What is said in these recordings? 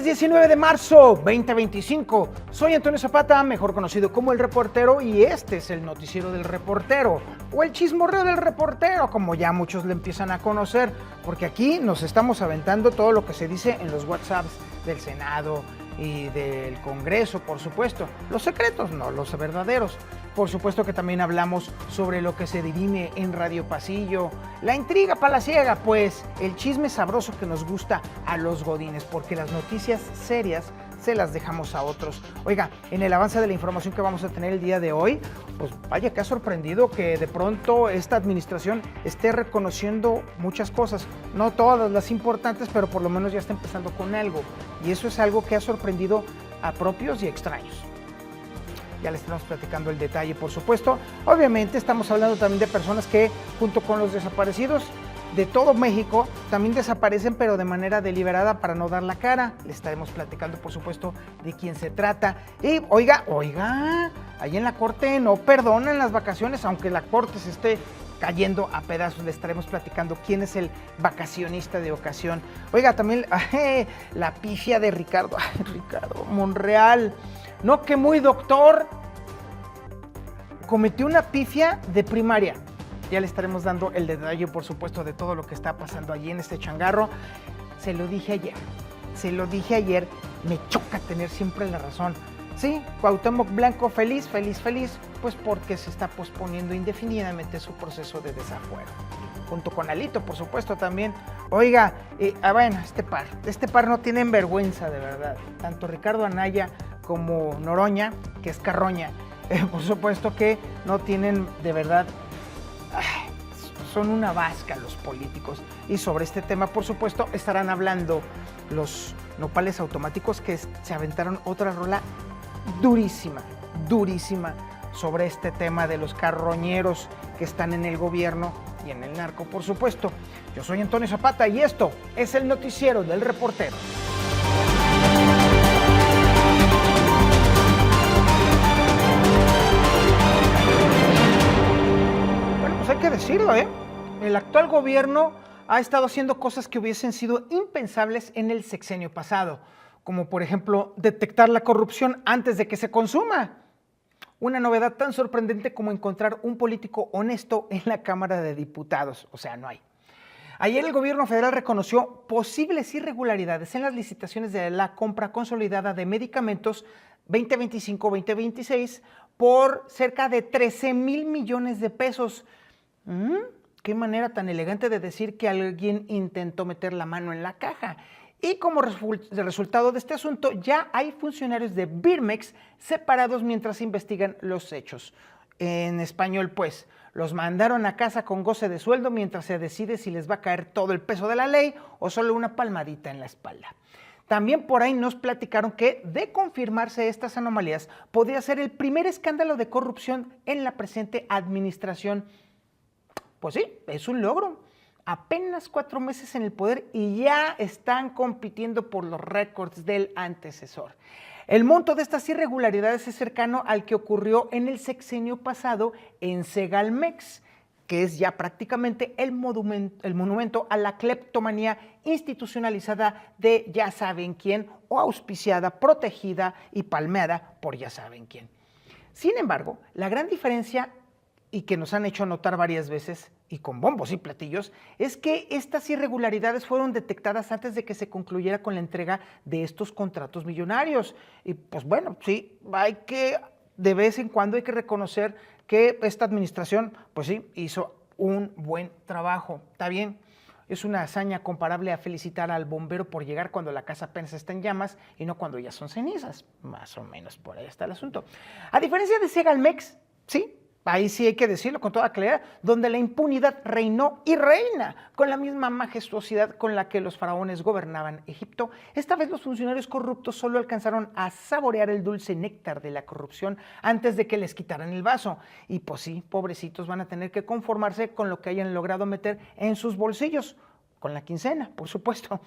Miércoles 19 de marzo 2025. Soy Antonio Zapata, mejor conocido como El Reportero, y este es el noticiero del reportero, o el chismorreo del reportero, como ya muchos le empiezan a conocer, porque aquí nos estamos aventando todo lo que se dice en los WhatsApps del Senado y del Congreso, por supuesto. Los secretos, no los verdaderos. Por supuesto que también hablamos sobre lo que se dirime en Radio Pasillo, la intriga palaciega, pues el chisme sabroso que nos gusta a los godines, porque las noticias serias se las dejamos a otros. Oiga, en el avance de la información que vamos a tener el día de hoy, pues vaya que ha sorprendido que de pronto esta administración esté reconociendo muchas cosas, no todas las importantes, pero por lo menos ya está empezando con algo, y eso es algo que ha sorprendido a propios y extraños. Ya les estamos platicando el detalle, por supuesto. Obviamente estamos hablando también de personas que, junto con los desaparecidos de todo México, también desaparecen, pero de manera deliberada para no dar la cara. Les estaremos platicando, por supuesto, de quién se trata. Y oiga, ahí en la corte no perdonan las vacaciones, aunque la corte se esté cayendo a pedazos. Les estaremos platicando quién es el vacacionista de ocasión. Oiga, también la pifia de Ricardo Monreal. No que muy doctor, cometió una pifia de primaria. Ya le estaremos dando el detalle, por supuesto, de todo lo que está pasando allí en este changarro. Se lo dije ayer, me choca tener siempre la razón. Sí, Cuauhtémoc Blanco feliz, pues porque se está posponiendo indefinidamente su proceso de desafuero. Junto con Alito, por supuesto, también. Oiga, bueno, este par no tienen vergüenza, de verdad. Tanto Ricardo Anaya como Noroña, que es Carroña, por supuesto que no tienen, de verdad, son una vasca los políticos. Y sobre este tema, por supuesto, estarán hablando los nopales automáticos, que se aventaron otra rola durísima sobre este tema de los carroñeros que están en el gobierno y en el narco, por supuesto. Yo soy Antonio Zapata y esto es el noticiero del reportero. Bueno, pues hay que decirlo, el actual gobierno ha estado haciendo cosas que hubiesen sido impensables en el sexenio pasado, como por ejemplo detectar la corrupción antes de que se consuma. Una novedad tan sorprendente como encontrar un político honesto en la Cámara de Diputados, o sea, no hay. Ayer el gobierno federal reconoció posibles irregularidades en las licitaciones de la compra consolidada de medicamentos 2025-2026 por cerca de 13,000 millones de pesos. Qué manera tan elegante de decir que alguien intentó meter la mano en la caja. Y como resultado de este asunto, ya hay funcionarios de Birmex separados mientras investigan los hechos. En español, pues, los mandaron a casa con goce de sueldo mientras se decide si les va a caer todo el peso de la ley o solo una palmadita en la espalda. También por ahí nos platicaron que, de confirmarse estas anomalías, podría ser el primer escándalo de corrupción en la presente administración. Pues sí, es un logro. Apenas 4 meses en el poder y ya están compitiendo por los récords del antecesor. El monto de estas irregularidades es cercano al que ocurrió en el sexenio pasado en Segalmex, que es ya prácticamente el monumento a la cleptomanía institucionalizada de ya saben quién, o auspiciada, protegida y palmeada por ya saben quién. Sin embargo, la gran diferencia, y que nos han hecho notar varias veces, y con bombos y platillos, es que estas irregularidades fueron detectadas antes de que se concluyera con la entrega de estos contratos millonarios. Y pues bueno, sí, de vez en cuando hay que reconocer que esta administración, pues sí, hizo un buen trabajo. Está bien, es una hazaña comparable a felicitar al bombero por llegar cuando la casa apenas está en llamas y no cuando ya son cenizas. Más o menos por ahí está el asunto. A diferencia de Segalmex, sí, ahí sí hay que decirlo con toda claridad, donde la impunidad reinó y reina con la misma majestuosidad con la que los faraones gobernaban Egipto. Esta vez los funcionarios corruptos solo alcanzaron a saborear el dulce néctar de la corrupción antes de que les quitaran el vaso. Y pues sí, pobrecitos, van a tener que conformarse con lo que hayan logrado meter en sus bolsillos, con la quincena, por supuesto.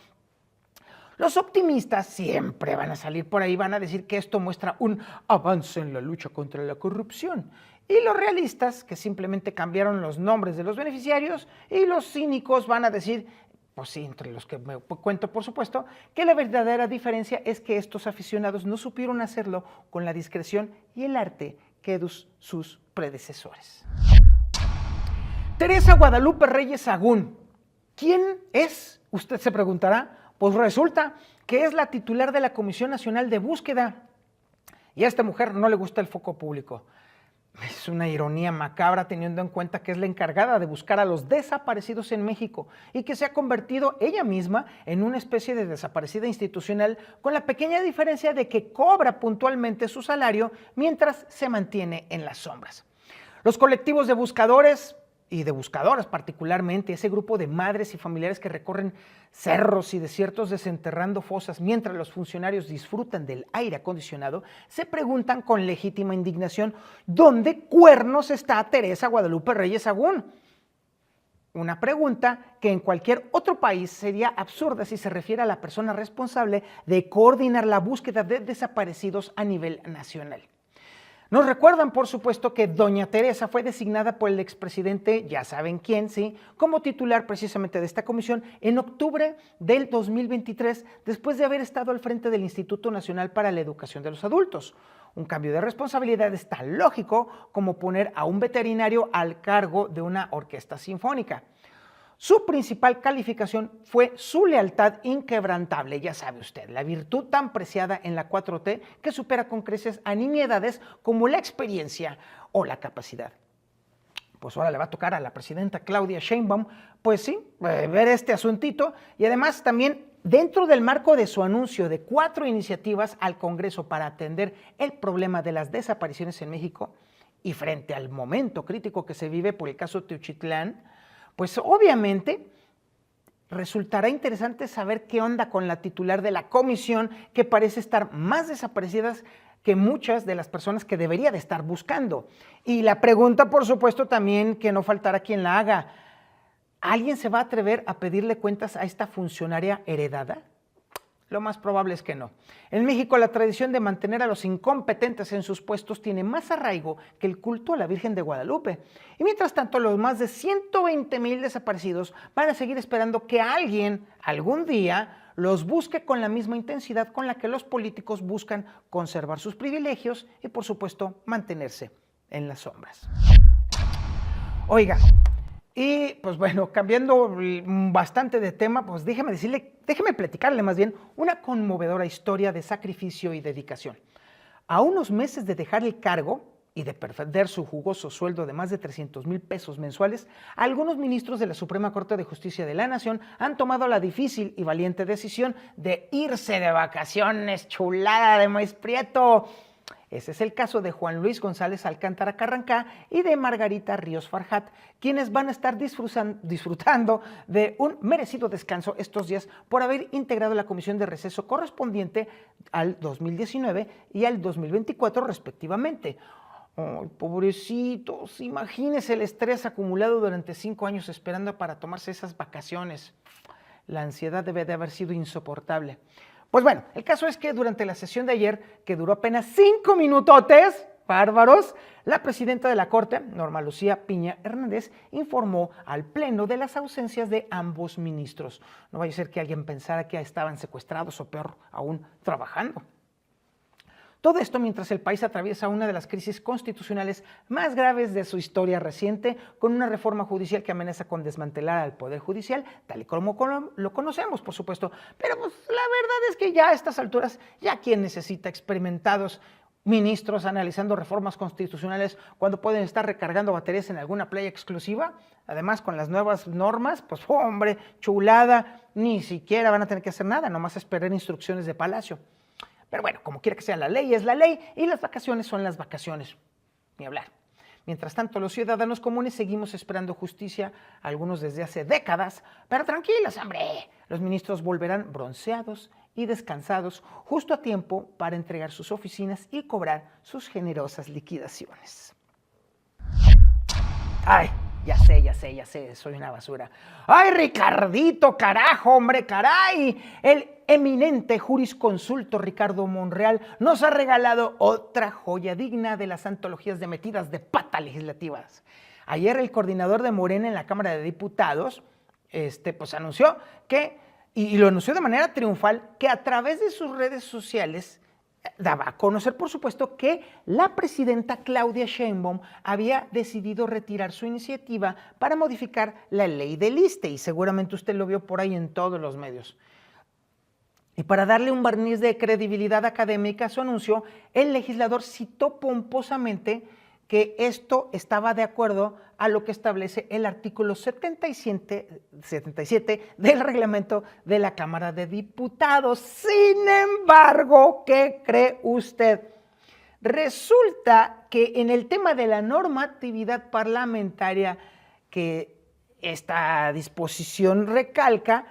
Los optimistas siempre van a salir por ahí, van a decir que esto muestra un avance en la lucha contra la corrupción. Y los realistas, que simplemente cambiaron los nombres de los beneficiarios, y los cínicos van a decir pues sí, entre los que me cuento, por supuesto, que la verdadera diferencia es que estos aficionados no supieron hacerlo con la discreción y el arte que sus predecesores. Teresa Guadalupe Reyes Sagún. ¿Quién es? Usted se preguntará. Pues resulta que es la titular de la Comisión Nacional de Búsqueda. Y a esta mujer no le gusta el foco público. Es una ironía macabra teniendo en cuenta que es la encargada de buscar a los desaparecidos en México y que se ha convertido ella misma en una especie de desaparecida institucional, con la pequeña diferencia de que cobra puntualmente su salario mientras se mantiene en las sombras. Los colectivos de buscadores y de buscadoras particularmente, ese grupo de madres y familiares que recorren cerros y desiertos desenterrando fosas mientras los funcionarios disfrutan del aire acondicionado, se preguntan con legítima indignación ¿dónde cuernos está Teresa Guadalupe Reyes Sagún? Una pregunta que en cualquier otro país sería absurda si se refiere a la persona responsable de coordinar la búsqueda de desaparecidos a nivel nacional. Nos recuerdan, por supuesto, que doña Teresa fue designada por el expresidente, ya saben quién, ¿sí?, como titular precisamente de esta comisión en octubre del 2023, después de haber estado al frente del Instituto Nacional para la Educación de los Adultos. Un cambio de responsabilidad es tan lógico como poner a un veterinario al cargo de una orquesta sinfónica. Su principal calificación fue su lealtad inquebrantable, ya sabe usted, la virtud tan preciada en la 4T que supera con creces a nimiedades como la experiencia o la capacidad. Pues ahora le va a tocar a la presidenta Claudia Sheinbaum, pues sí, ver este asuntito y además también dentro del marco de su anuncio de 4 iniciativas al Congreso para atender el problema de las desapariciones en México y frente al momento crítico que se vive por el caso Teuchitlán, pues obviamente resultará interesante saber qué onda con la titular de la comisión, que parece estar más desaparecidas que muchas de las personas que debería de estar buscando. Y la pregunta, por supuesto, también que no faltará quien la haga. ¿Alguien se va a atrever a pedirle cuentas a esta funcionaria heredada? Lo más probable es que no. En México, la tradición de mantener a los incompetentes en sus puestos tiene más arraigo que el culto a la Virgen de Guadalupe. Y mientras tanto, los más de 120,000 desaparecidos van a seguir esperando que alguien, algún día, los busque con la misma intensidad con la que los políticos buscan conservar sus privilegios y, por supuesto, mantenerse en las sombras. Oiga, y pues bueno, cambiando bastante de tema, pues déjeme platicarle más bien una conmovedora historia de sacrificio y dedicación. A unos meses de dejar el cargo y de perder su jugoso sueldo de más de 300,000 pesos mensuales, algunos ministros de la Suprema Corte de Justicia de la Nación han tomado la difícil y valiente decisión de irse de vacaciones, chulada de maíz prieto. Ese es el caso de Juan Luis González Alcántara Carrancá y de Margarita Ríos Farjat, quienes van a estar disfrutando de un merecido descanso estos días por haber integrado la comisión de receso correspondiente al 2019 y al 2024 respectivamente. Oh, pobrecitos, imagínense el estrés acumulado durante 5 años esperando para tomarse esas vacaciones. La ansiedad debe de haber sido insoportable. Pues bueno, el caso es que durante la sesión de ayer, que duró apenas 5 minutotes, bárbaros, la presidenta de la Corte, Norma Lucía Piña Hernández, informó al Pleno de las ausencias de ambos ministros. No vaya a ser que alguien pensara que estaban secuestrados o peor aún, trabajando. Todo esto mientras el país atraviesa una de las crisis constitucionales más graves de su historia reciente, con una reforma judicial que amenaza con desmantelar al Poder Judicial, tal y como lo conocemos, por supuesto. Pero pues, la verdad es que ya a estas alturas, ya quien necesita experimentados ministros analizando reformas constitucionales cuando pueden estar recargando baterías en alguna playa exclusiva, además con las nuevas normas, pues hombre, chulada, ni siquiera van a tener que hacer nada, nomás esperar instrucciones de Palacio. Pero bueno, como quiera que sea, la ley es la ley y las vacaciones son las vacaciones, ni hablar. Mientras tanto, los ciudadanos comunes seguimos esperando justicia, algunos desde hace décadas, pero tranquilos, hombre, los ministros volverán bronceados y descansados justo a tiempo para entregar sus oficinas y cobrar sus generosas liquidaciones. ¡Ay! Ya sé, soy una basura. ¡Ay, Ricardito, carajo, hombre, caray! El eminente jurisconsulto Ricardo Monreal nos ha regalado otra joya digna de las antologías de metidas de pata legislativas. Ayer el coordinador de Morena en la Cámara de Diputados, pues anunció que, y lo anunció de manera triunfal, que a través de sus redes sociales daba a conocer, por supuesto, que la presidenta Claudia Sheinbaum había decidido retirar su iniciativa para modificar la ley del ISSSTE, y seguramente usted lo vio por ahí en todos los medios. Y para darle un barniz de credibilidad académica a su anuncio, el legislador citó pomposamente que esto estaba de acuerdo a lo que establece el artículo 77 del reglamento de la Cámara de Diputados. Sin embargo, ¿qué cree usted? Resulta que en el tema de la normatividad parlamentaria que esta disposición recalca,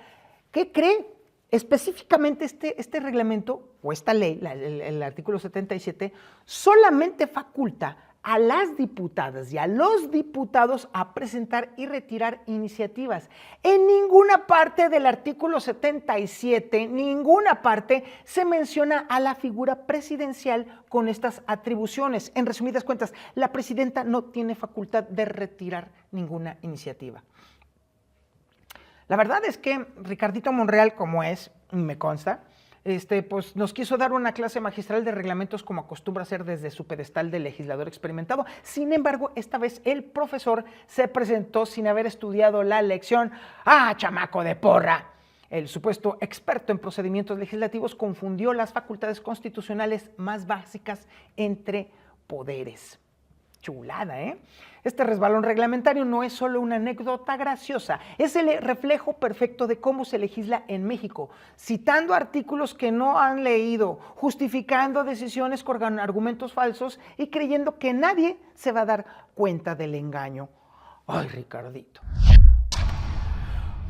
¿qué cree? Específicamente este reglamento o esta ley, el artículo 77, solamente faculta a las diputadas y a los diputados a presentar y retirar iniciativas. En ninguna parte del artículo 77, ninguna parte se menciona a la figura presidencial con estas atribuciones. En resumidas cuentas, la presidenta no tiene facultad de retirar ninguna iniciativa. La verdad es que Ricardito Monreal, como es, me consta, pues nos quiso dar una clase magistral de reglamentos como acostumbra hacer desde su pedestal de legislador experimentado. Sin embargo, esta vez el profesor se presentó sin haber estudiado la lección. ¡Ah, chamaco de porra! El supuesto experto en procedimientos legislativos confundió las facultades constitucionales más básicas entre poderes. Chulada, ¿eh? Este resbalón reglamentario no es solo una anécdota graciosa, es el reflejo perfecto de cómo se legisla en México, citando artículos que no han leído, justificando decisiones con argumentos falsos y creyendo que nadie se va a dar cuenta del engaño. Ay, Ricardito.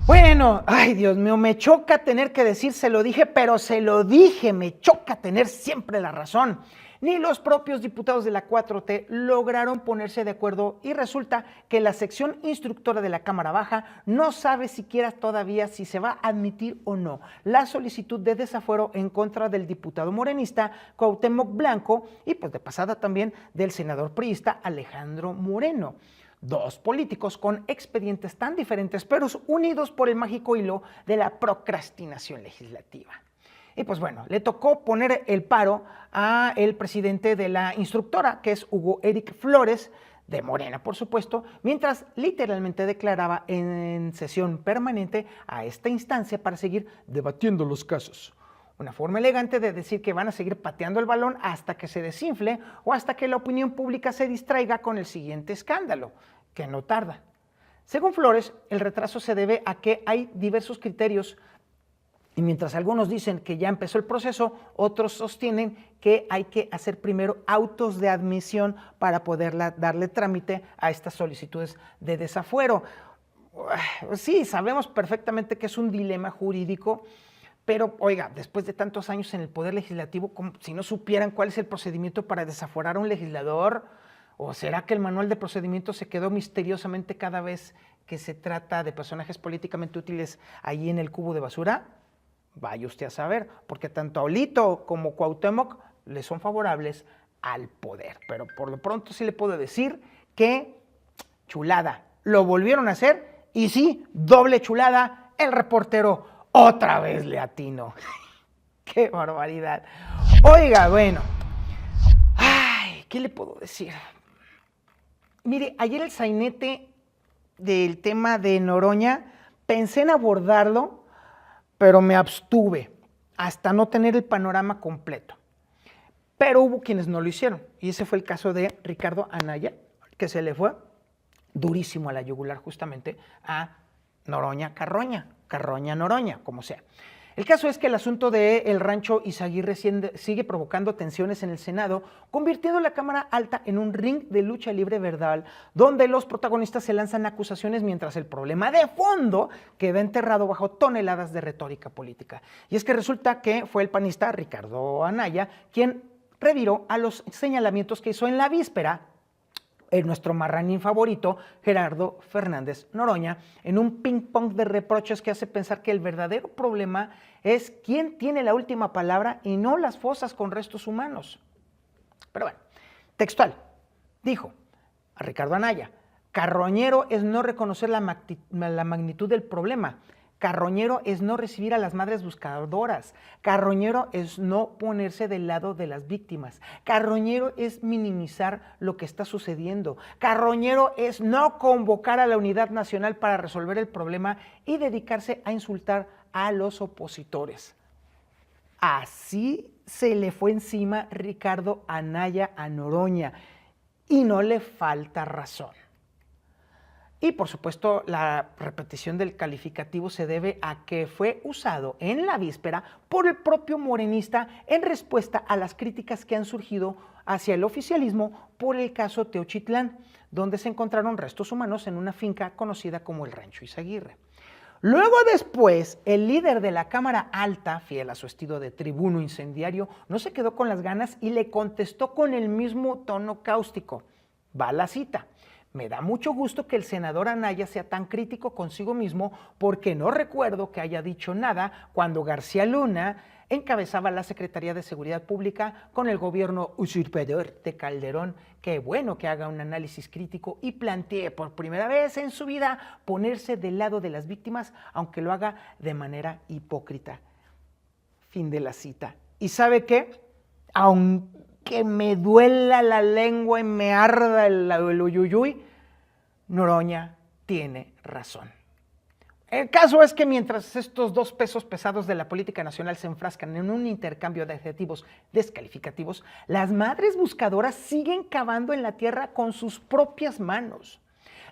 Bueno, ay, Dios mío, me choca tener que decir, se lo dije, pero se lo dije, me choca tener siempre la razón. Ni los propios diputados de la 4T lograron ponerse de acuerdo y resulta que la sección instructora de la Cámara Baja no sabe siquiera todavía si se va a admitir o no la solicitud de desafuero en contra del diputado morenista Cuauhtémoc Blanco y pues de pasada también del senador priista Alejandro Moreno. Dos políticos con expedientes tan diferentes pero unidos por el mágico hilo de la procrastinación legislativa. Y pues bueno, le tocó poner el paro a el presidente de la instructora, que es Hugo Eric Flores, de Morena, por supuesto, mientras literalmente declaraba en sesión permanente a esta instancia para seguir debatiendo los casos. Una forma elegante de decir que van a seguir pateando el balón hasta que se desinfle o hasta que la opinión pública se distraiga con el siguiente escándalo, que no tarda. Según Flores, el retraso se debe a que hay diversos criterios. Y mientras algunos dicen que ya empezó el proceso, otros sostienen que hay que hacer primero autos de admisión para poder darle trámite a estas solicitudes de desafuero. Sí, sabemos perfectamente que es un dilema jurídico, pero oiga, después de tantos años en el Poder Legislativo, como si no supieran cuál es el procedimiento para desaforar a un legislador, ¿o será que el manual de procedimiento se quedó misteriosamente cada vez que se trata de personajes políticamente útiles ahí en el cubo de basura? Vaya usted a saber, porque tanto Aulito como Cuauhtémoc le son favorables al poder. Pero por lo pronto sí le puedo decir que chulada, lo volvieron a hacer y sí, doble chulada, el reportero otra vez le atinó. ¡Qué barbaridad! Oiga, bueno, ay, ¿qué le puedo decir? Mire, ayer el sainete del tema de Noroña, pensé en abordarlo, pero me abstuve hasta no tener el panorama completo. Pero hubo quienes no lo hicieron, y ese fue el caso de Ricardo Anaya, que se le fue durísimo a la yugular justamente a Noroña Carroña, Carroña Noroña, como sea. El caso es que el asunto del rancho Izaguirre sigue provocando tensiones en el Senado, convirtiendo la Cámara Alta en un ring de lucha libre verbal, donde los protagonistas se lanzan acusaciones mientras el problema de fondo queda enterrado bajo toneladas de retórica política. Y es que resulta que fue el panista Ricardo Anaya quien reviró a los señalamientos que hizo en la víspera nuestro marranín favorito, Gerardo Fernández Noroña, en un ping-pong de reproches que hace pensar que el verdadero problema es quién tiene la última palabra y no las fosas con restos humanos. Pero bueno, textual, dijo a Ricardo Anaya: Carroñero es no reconocer la magnitud del problema. Carroñero es no recibir a las madres buscadoras. Carroñero es no ponerse del lado de las víctimas. Carroñero es minimizar lo que está sucediendo. Carroñero es no convocar a la unidad nacional para resolver el problema y dedicarse a insultar a los opositores. Así se le fue encima Ricardo Anaya a Noroña y no le falta razón. Y por supuesto la repetición del calificativo se debe a que fue usado en la víspera por el propio morenista en respuesta a las críticas que han surgido hacia el oficialismo por el caso Teochitlán, donde se encontraron restos humanos en una finca conocida como el Rancho Izaguirre. Luego después, el líder de la Cámara Alta, fiel a su estilo de tribuno incendiario, no se quedó con las ganas y le contestó con el mismo tono cáustico. Va la cita. Me da mucho gusto que el senador Anaya sea tan crítico consigo mismo porque no recuerdo que haya dicho nada cuando García Luna encabezaba la Secretaría de Seguridad Pública con el gobierno usurpador de Calderón. Qué bueno que haga un análisis crítico y plantee por primera vez en su vida ponerse del lado de las víctimas, aunque lo haga de manera hipócrita. Fin de la cita. ¿Y sabe qué? Aunque me duela la lengua y me arda el uyuyuy, Noroña tiene razón. El caso es que mientras estos dos pesos pesados de la política nacional se enfrascan en un intercambio de adjetivos descalificativos, las madres buscadoras siguen cavando en la tierra con sus propias manos.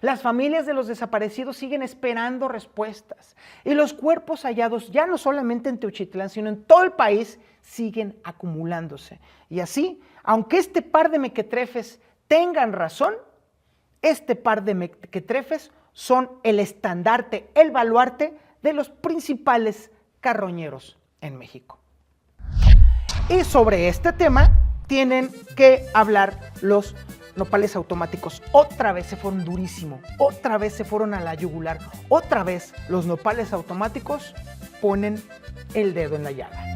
Las familias de los desaparecidos siguen esperando respuestas y los cuerpos hallados, ya no solamente en Teochitlán, sino en todo el país, siguen acumulándose. Y así, aunque este par de mequetrefes tengan razón, este par de mequetrefes son el estandarte, el baluarte de los principales carroñeros en México. Y sobre este tema tienen que hablar los nopales automáticos. Otra vez se fueron durísimo, otra vez se fueron a la yugular, otra vez los nopales automáticos ponen el dedo en la llaga.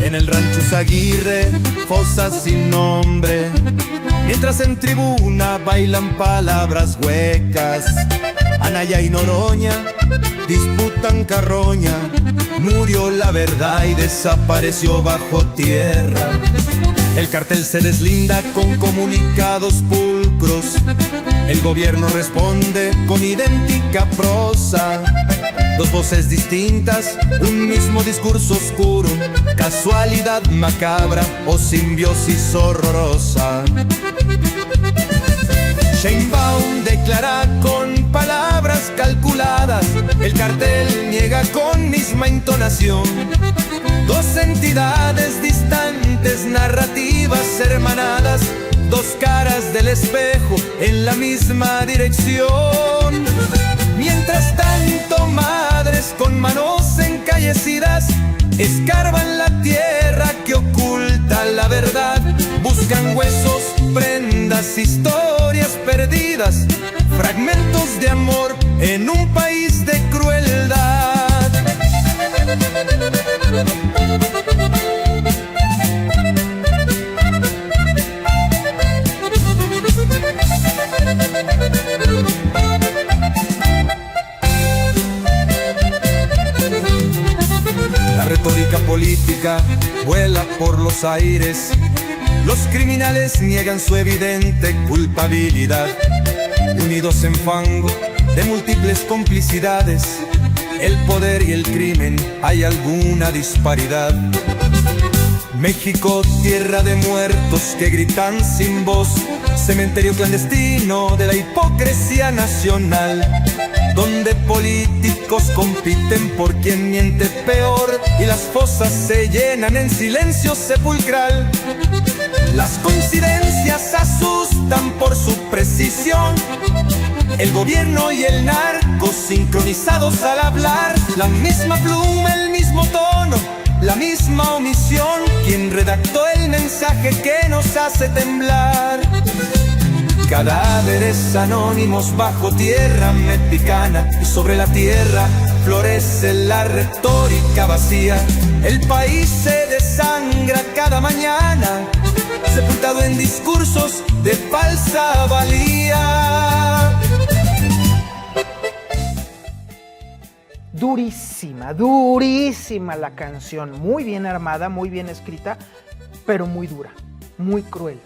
En el Rancho Izaguirre, fosas sin nombre, mientras en tribuna bailan palabras huecas. Anaya y Noroña disputan carroña, murió la verdad y desapareció bajo tierra. El cartel se deslinda con comunicados pulcros, el gobierno responde con idéntica prosa. Dos voces distintas, un mismo discurso oscuro, casualidad macabra o simbiosis horrorosa. Sheinbaum declara con palabras calculadas, el cartel niega con misma entonación. Dos entidades distantes, narrativas hermanadas, dos caras del espejo en la misma dirección. Mientras tanto, madres con manos encallecidas escarban la tierra que oculta la verdad. Buscan huesos, prendas, historias perdidas, fragmentos de amor en un país de crueldad. La retórica política vuela por los aires, los criminales niegan su evidente culpabilidad. Unidos en fango de múltiples complicidades, el poder y el crimen, hay alguna disparidad. México, tierra de muertos que gritan sin voz, cementerio clandestino de la hipocresía nacional, donde políticos compiten por quien miente peor y las fosas se llenan en silencio sepulcral. Las coincidencias asustan por su precisión, el gobierno y el narco sincronizados al hablar, la misma pluma, el mismo tono, la misma omisión, quien redactó el mensaje que nos hace temblar. Cadáveres anónimos bajo tierra mexicana, y sobre la tierra florece la retórica vacía. El país se desangra cada mañana sepultado en discursos de falsa valía. Durísima, durísima la canción, muy bien armada, muy bien escrita, pero muy dura, muy cruel.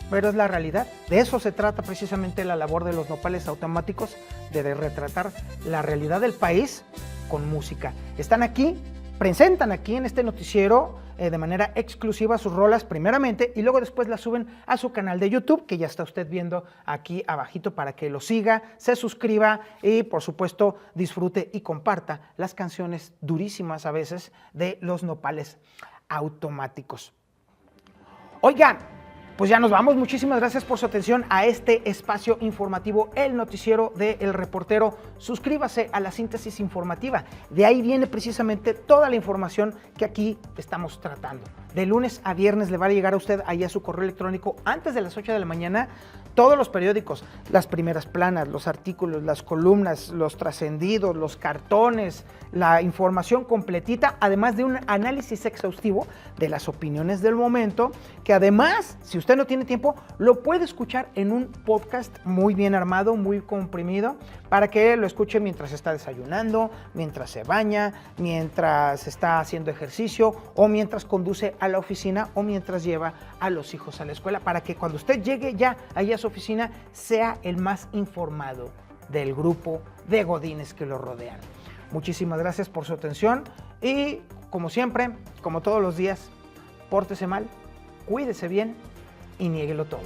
Pero es la realidad, de eso se trata precisamente la labor de los nopales automáticos, de retratar la realidad del país con música. Están aquí, presentan aquí en este noticiero de manera exclusiva sus rolas primeramente y luego después las suben a su canal de YouTube, que ya está usted viendo aquí abajito para que lo siga, se suscriba y por supuesto disfrute y comparta las canciones durísimas a veces de los nopales automáticos. Oigan, pues ya nos vamos. Muchísimas gracias por su atención a este espacio informativo, el noticiero de El Reportero. Suscríbase a la síntesis informativa. De ahí viene precisamente toda la información que aquí estamos tratando. De lunes a viernes le va a llegar a usted ahí a su correo electrónico antes de las 8 de la mañana todos los periódicos, las primeras planas, los artículos, las columnas, los trascendidos, los cartones, la información completita, además de un análisis exhaustivo de las opiniones del momento, que además, si usted no tiene tiempo, lo puede escuchar en un podcast muy bien armado, muy comprimido, para que lo escuche mientras está desayunando, mientras se baña, mientras está haciendo ejercicio o mientras conduce a la oficina o mientras lleva a los hijos a la escuela, para que cuando usted llegue ya allá a su oficina sea el más informado del grupo de godines que lo rodean. Muchísimas gracias por su atención y como siempre, como todos los días, pórtese mal, cuídese bien y niéguelo todo.